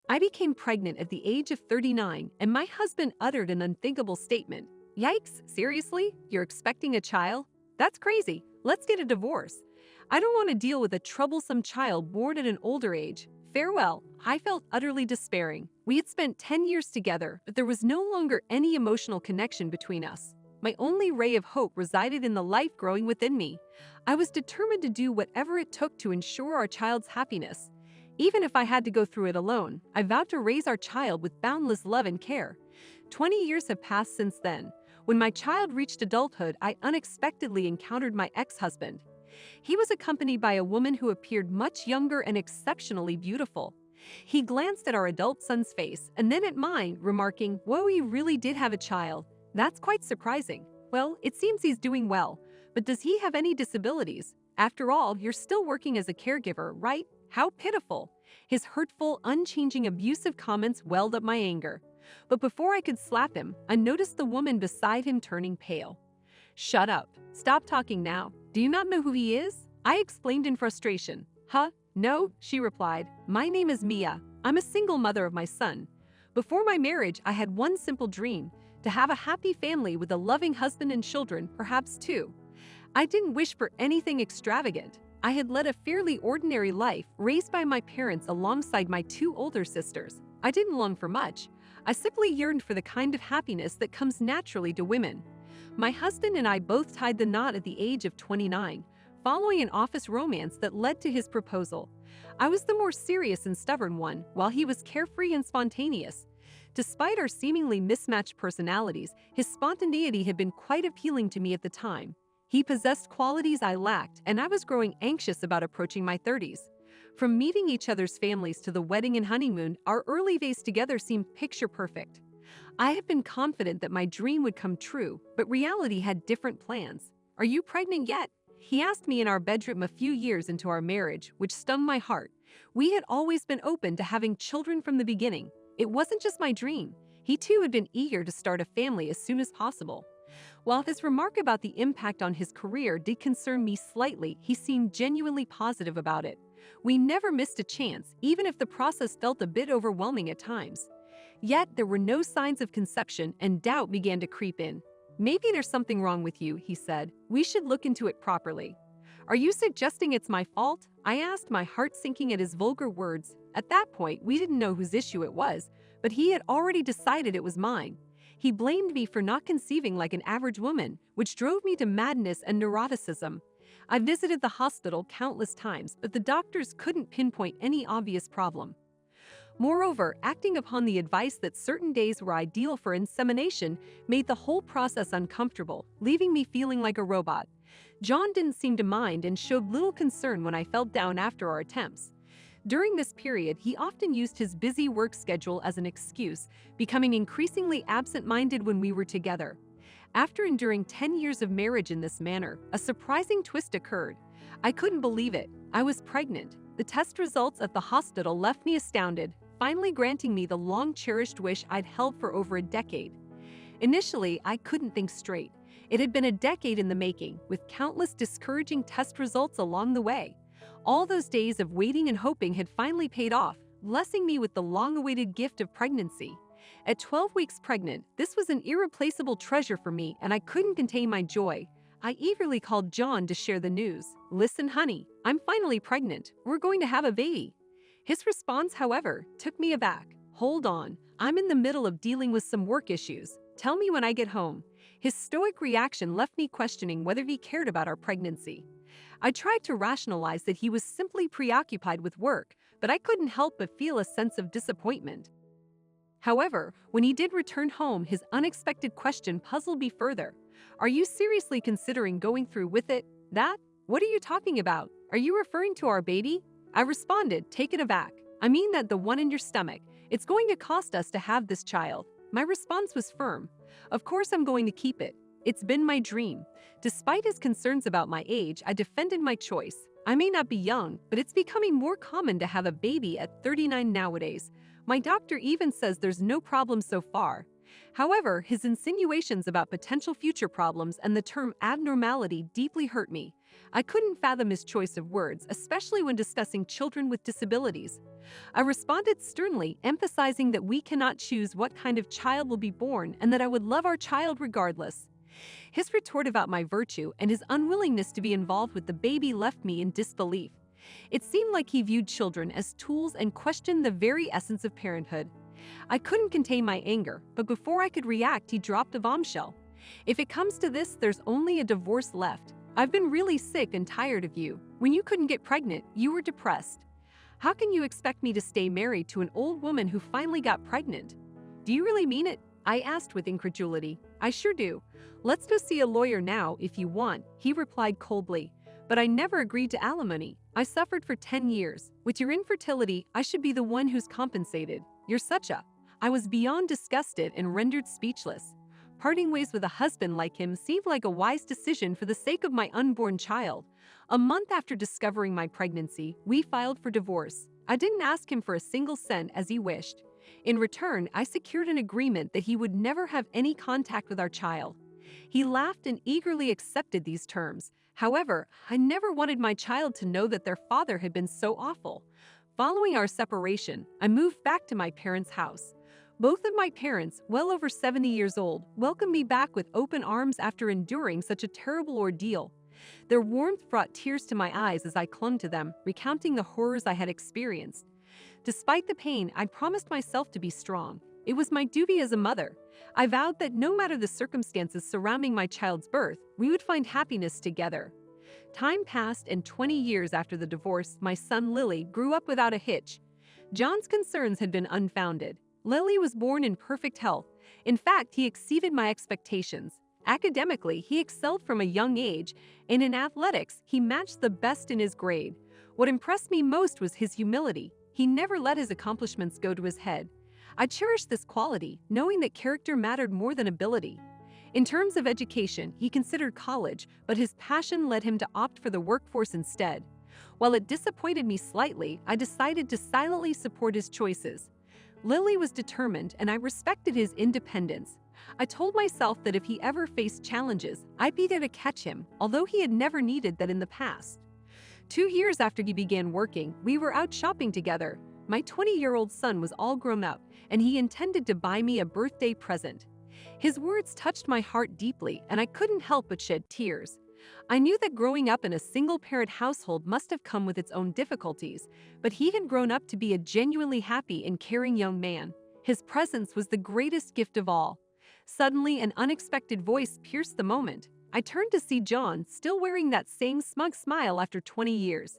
I became pregnant at the age of 39, and my husband uttered an unthinkable statement. Yikes, seriously? You're expecting a child? That's crazy. Let's get a divorce. I don't want to deal with a troublesome child born at an older age. Farewell. I felt utterly despairing. We had spent 10 years together, but there was no longer any emotional connection between us. My only ray of hope resided in the life growing within me. I was determined to do whatever it took to ensure our child's happiness. Even if I had to go through it alone, I vowed to raise our child with boundless love and care. 20 years have passed since then. When my child reached adulthood, I unexpectedly encountered my ex-husband. He was accompanied by a woman who appeared much younger and exceptionally beautiful. He glanced at our adult son's face and then at mine, remarking, "Whoa, you really did have a child. That's quite surprising. Well, it seems he's doing well. But does he have any disabilities? After all, you're still working as a caregiver, right? How pitiful." His hurtful, unchanging, abusive comments welled up my anger. But before I could slap him, I noticed the woman beside him turning pale. "Shut up. Stop talking now. Do you not know who he is?" I explained in frustration. "Huh? No," she replied. "My name is Mia. I'm a single mother of my son. Before my marriage, I had one simple dream, to have a happy family with a loving husband and children, perhaps two. I didn't wish for anything extravagant. I had led a fairly ordinary life, raised by my parents alongside my two older sisters. I didn't long for much. I simply yearned for the kind of happiness that comes naturally to women. My husband and I both tied the knot at the age of 29, following an office romance that led to his proposal. I was the more serious and stubborn one, while he was carefree and spontaneous. Despite our seemingly mismatched personalities, his spontaneity had been quite appealing to me at the time. He possessed qualities I lacked, and I was growing anxious about approaching my 30s. From meeting each other's families to the wedding and honeymoon, our early days together seemed picture perfect. I had been confident that my dream would come true, but reality had different plans. "Are you pregnant yet?" he asked me in our bedroom a few years into our marriage, which stung my heart. We had always been open to having children from the beginning. It wasn't just my dream. He too had been eager to start a family as soon as possible. While his remark about the impact on his career did concern me slightly, he seemed genuinely positive about it. We never missed a chance, even if the process felt a bit overwhelming at times. Yet there were no signs of conception, and doubt began to creep in. "Maybe there's something wrong with you," he said. "We should look into it properly." "Are you suggesting it's my fault?" I asked, my heart sinking at his vulgar words. At that point, we didn't know whose issue it was, but he had already decided it was mine. He blamed me for not conceiving like an average woman, which drove me to madness and neuroticism. I visited the hospital countless times, but the doctors couldn't pinpoint any obvious problem. Moreover, acting upon the advice that certain days were ideal for insemination made the whole process uncomfortable, leaving me feeling like a robot. John didn't seem to mind and showed little concern when I fell down after our attempts. During this period, he often used his busy work schedule as an excuse, becoming increasingly absent-minded when we were together. After enduring 10 years of marriage in this manner, a surprising twist occurred. I couldn't believe it. I was pregnant. The test results at the hospital left me astounded, finally granting me the long-cherished wish I'd held for over a decade. Initially, I couldn't think straight. It had been a decade in the making, with countless discouraging test results along the way. All those days of waiting and hoping had finally paid off, blessing me with the long-awaited gift of pregnancy. At 12 weeks pregnant, this was an irreplaceable treasure for me, and I couldn't contain my joy. I eagerly called John to share the news. "Listen, honey, I'm finally pregnant. We're going to have a baby." His response, however, took me aback. "Hold on, I'm in the middle of dealing with some work issues. Tell me when I get home." His stoic reaction left me questioning whether he cared about our pregnancy. I tried to rationalize that he was simply preoccupied with work, but I couldn't help but feel a sense of disappointment. However, when he did return home, his unexpected question puzzled me further. "Are you seriously considering going through with it?" "That? What are you talking about? Are you referring to our baby?" I responded, taken aback. "I mean that the one in your stomach. It's going to cost us to have this child." My response was firm. "Of course I'm going to keep it. It's been my dream." Despite his concerns about my age, I defended my choice. I may not be young, but it's becoming more common to have a baby at 39 nowadays. My doctor even says there's no problem so far. However, his insinuations about potential future problems and the term abnormality deeply hurt me. I couldn't fathom his choice of words, especially when discussing children with disabilities. I responded sternly, emphasizing that we cannot choose what kind of child will be born and that I would love our child regardless. His retort about my virtue and his unwillingness to be involved with the baby left me in disbelief. It seemed like he viewed children as tools and questioned the very essence of parenthood. I couldn't contain my anger, but before I could react, he dropped a bombshell. If it comes to this, there's only a divorce left. I've been really sick and tired of you. When you couldn't get pregnant, you were depressed. How can you expect me to stay married to an old woman who finally got pregnant? Do you really mean it? I asked with incredulity. I sure do. Let's go see a lawyer now if you want, he replied coldly. But I never agreed to alimony. I suffered for 10 years. With your infertility, I should be the one who's compensated. You're such a... I was beyond disgusted and rendered speechless. Parting ways with a husband like him seemed like a wise decision for the sake of my unborn child. A month after discovering my pregnancy, we filed for divorce. I didn't ask him for a single cent as he wished. In return, I secured an agreement that he would never have any contact with our child. He laughed and eagerly accepted these terms. However, I never wanted my child to know that their father had been so awful. Following our separation, I moved back to my parents' house. Both of my parents, well over 70 years old, welcomed me back with open arms after enduring such a terrible ordeal. Their warmth brought tears to my eyes as I clung to them, recounting the horrors I had experienced. Despite the pain, I promised myself to be strong. It was my duty as a mother. I vowed that no matter the circumstances surrounding my child's birth, we would find happiness together. Time passed, and 20 years after the divorce, my son Lily grew up without a hitch. John's concerns had been unfounded. Lily was born in perfect health. In fact, he exceeded my expectations. Academically, he excelled from a young age, and in athletics, he matched the best in his grade. What impressed me most was his humility. He never let his accomplishments go to his head. I cherished this quality, knowing that character mattered more than ability. In terms of education, he considered college, but his passion led him to opt for the workforce instead. While it disappointed me slightly, I decided to silently support his choices. Lily was determined, and I respected his independence. I told myself that if he ever faced challenges, I'd be there to catch him, although he had never needed that in the past. 2 years after he began working, we were out shopping together. My 20-year-old son was all grown up, and he intended to buy me a birthday present. His words touched my heart deeply, and I couldn't help but shed tears. I knew that growing up in a single-parent household must have come with its own difficulties, but he had grown up to be a genuinely happy and caring young man. His presence was the greatest gift of all. Suddenly, an unexpected voice pierced the moment. I turned to see John, still wearing that same smug smile after 20 years.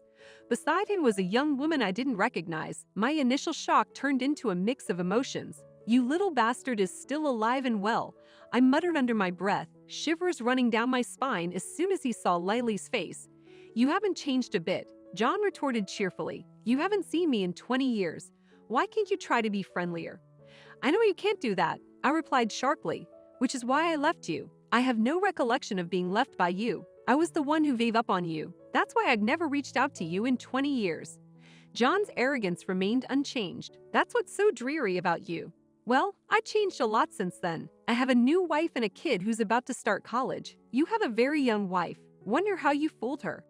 Beside him was a young woman I didn't recognize. My initial shock turned into a mix of emotions. "You little bastard is still alive and well," I muttered under my breath, shivers running down my spine as soon as he saw Lily's face. "You haven't changed a bit," John retorted cheerfully. "You haven't seen me in 20 years. Why can't you try to be friendlier?" "I know you can't do that," I replied sharply, "which is why I left you. I have no recollection of being left by you. I was the one who gave up on you. That's why I've never reached out to you in 20 years. John's arrogance remained unchanged. "That's what's so dreary about you." "Well, I changed a lot since then. I have a new wife and a kid who's about to start college. You have a very young wife. Wonder how you fooled her."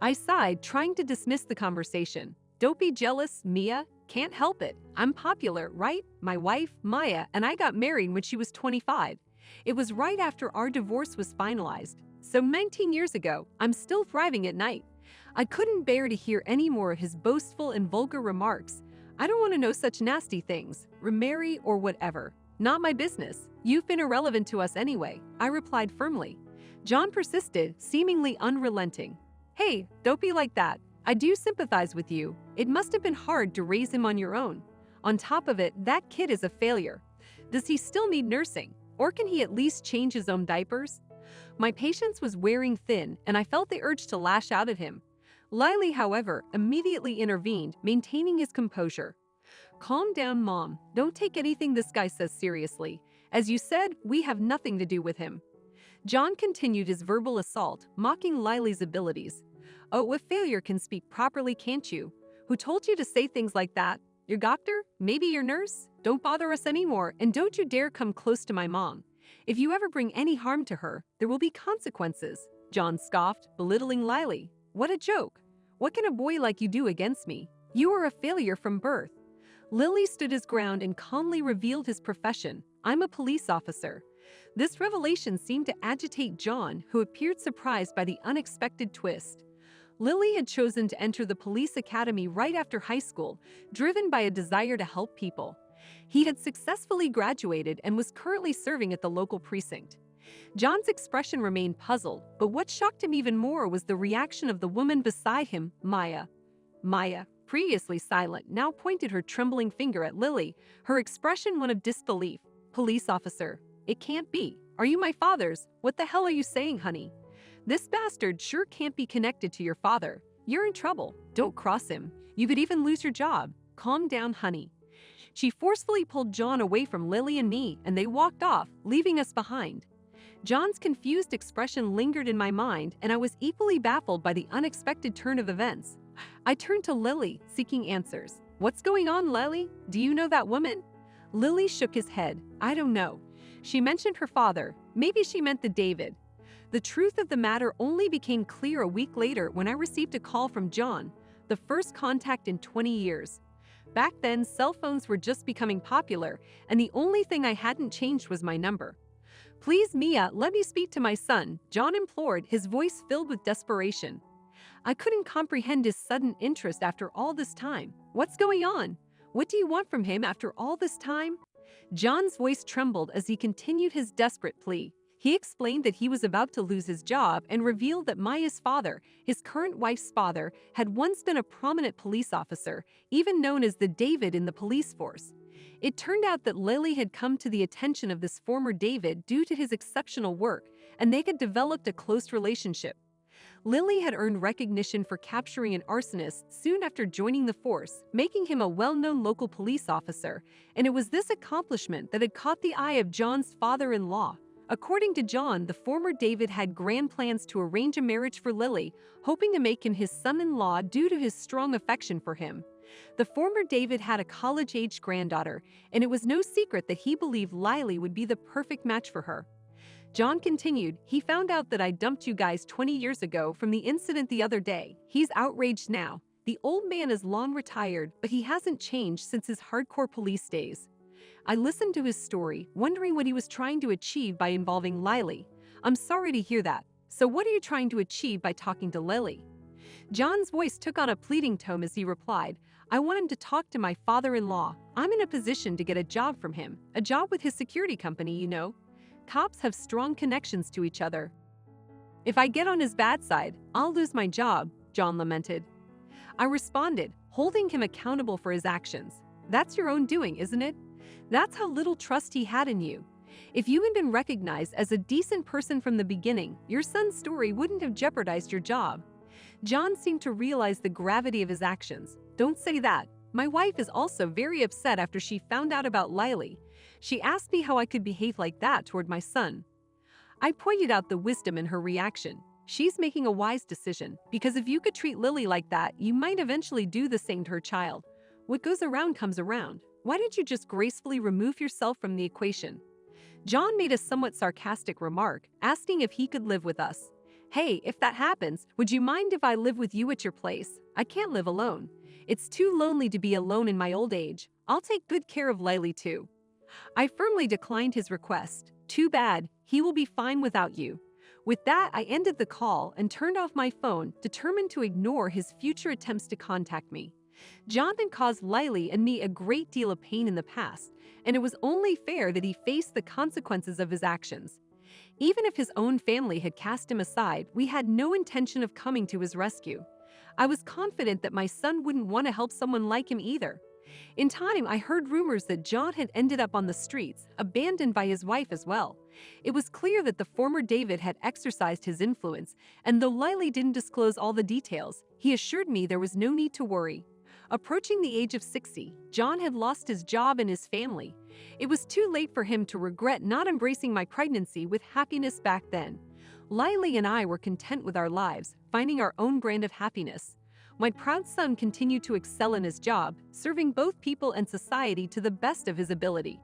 I sighed, trying to dismiss the conversation. "Don't be jealous, Mia. Can't help it. I'm popular, right? My wife, Maya, and I got married when she was 25. It was right after our divorce was finalized. So 19 years ago, I'm still thriving at night." I couldn't bear to hear any more of his boastful and vulgar remarks. "I don't want to know such nasty things. Remarry or whatever. Not my business. You've been irrelevant to us anyway," I replied firmly. John persisted, seemingly unrelenting. "Hey, don't be like that. I do sympathize with you. It must have been hard to raise him on your own. On top of it, that kid is a failure. Does he still need nursing? Or can he at least change his own diapers?" My patience was wearing thin, and I felt the urge to lash out at him. Lily, however, immediately intervened, maintaining his composure. "Calm down, Mom. Don't take anything this guy says seriously. As you said, we have nothing to do with him." John continued his verbal assault, mocking Lily's abilities. "Oh, a failure can speak properly, can't you? Who told you to say things like that? Your doctor? Maybe your nurse? Don't bother us anymore, and don't you dare come close to my mom. If you ever bring any harm to her, there will be consequences." John scoffed, belittling Lily. What a joke. What can a boy like you do against me? You are a failure from birth. Lily stood his ground and calmly revealed his profession. I'm a police officer. This revelation seemed to agitate John, who appeared surprised by the unexpected twist. Lily had chosen to enter the police academy right after high school, driven by a desire to help people. He had successfully graduated and was currently serving at the local precinct. John's expression remained puzzled, but what shocked him even more was the reaction of the woman beside him, Maya. Maya, previously silent, now pointed her trembling finger at Lily, her expression one of disbelief. Police officer. It can't be. Are you my father's? What the hell are you saying, honey? This bastard sure can't be connected to your father. You're in trouble. Don't cross him. You could even lose your job. Calm down, honey. She forcefully pulled John away from Lily and me, and they walked off, leaving us behind. John's confused expression lingered in my mind, and I was equally baffled by the unexpected turn of events. I turned to Lily, seeking answers. What's going on, Lily? Do you know that woman? Lily shook his head. I don't know. She mentioned her father. Maybe she meant the David. The truth of the matter only became clear a week later when I received a call from John, the first contact in 20 years. Back then, cell phones were just becoming popular, and the only thing I hadn't changed was my number. Please, Mia, let me speak to my son, John implored, his voice filled with desperation. I couldn't comprehend his sudden interest after all this time. What's going on? What do you want from him after all this time? John's voice trembled as he continued his desperate plea. He explained that he was about to lose his job and revealed that Maya's father, his current wife's father, had once been a prominent police officer, even known as the David in the police force. It turned out that Lily had come to the attention of this former David due to his exceptional work, and they had developed a close relationship. Lily had earned recognition for capturing an arsonist soon after joining the force, making him a well-known local police officer, and it was this accomplishment that had caught the eye of John's father-in-law. According to John, the former David had grand plans to arrange a marriage for Lily, hoping to make him his son-in-law due to his strong affection for him. The former David had a college-aged granddaughter, and it was no secret that he believed Lily would be the perfect match for her. John continued, he found out that I dumped you guys 20 years ago from the incident the other day. He's outraged now. The old man is long retired, but he hasn't changed since his hardcore police days. I listened to his story, wondering what he was trying to achieve by involving Lily. I'm sorry to hear that. So what are you trying to achieve by talking to Lily? John's voice took on a pleading tone as he replied, I want him to talk to my father-in-law. I'm in a position to get a job from him. A job with his security company, you know. Cops have strong connections to each other. If I get on his bad side, I'll lose my job, John lamented. I responded, holding him accountable for his actions. That's your own doing, isn't it? That's how little trust he had in you. If you had been recognized as a decent person from the beginning, your son's story wouldn't have jeopardized your job. John seemed to realize the gravity of his actions. Don't say that. My wife is also very upset after she found out about Lily. She asked me how I could behave like that toward my son. I pointed out the wisdom in her reaction. She's making a wise decision, because if you could treat Lily like that, you might eventually do the same to her child. What goes around comes around. Why don't you just gracefully remove yourself from the equation? John made a somewhat sarcastic remark, asking if he could live with us. Hey, if that happens, would you mind if I live with you at your place? I can't live alone. It's too lonely to be alone in my old age. I'll take good care of Lily too. I firmly declined his request. Too bad, he will be fine without you. With that, I ended the call and turned off my phone, determined to ignore his future attempts to contact me. John had caused Lily and me a great deal of pain in the past, and it was only fair that he face the consequences of his actions. Even if his own family had cast him aside, we had no intention of coming to his rescue. I was confident that my son wouldn't want to help someone like him either. In time, I heard rumors that John had ended up on the streets, abandoned by his wife as well. It was clear that the former David had exercised his influence, and though Lily didn't disclose all the details, he assured me there was no need to worry. Approaching the age of 60, John had lost his job and his family. It was too late for him to regret not embracing my pregnancy with happiness back then. Lily and I were content with our lives, finding our own brand of happiness. My proud son continued to excel in his job, serving both people and society to the best of his ability.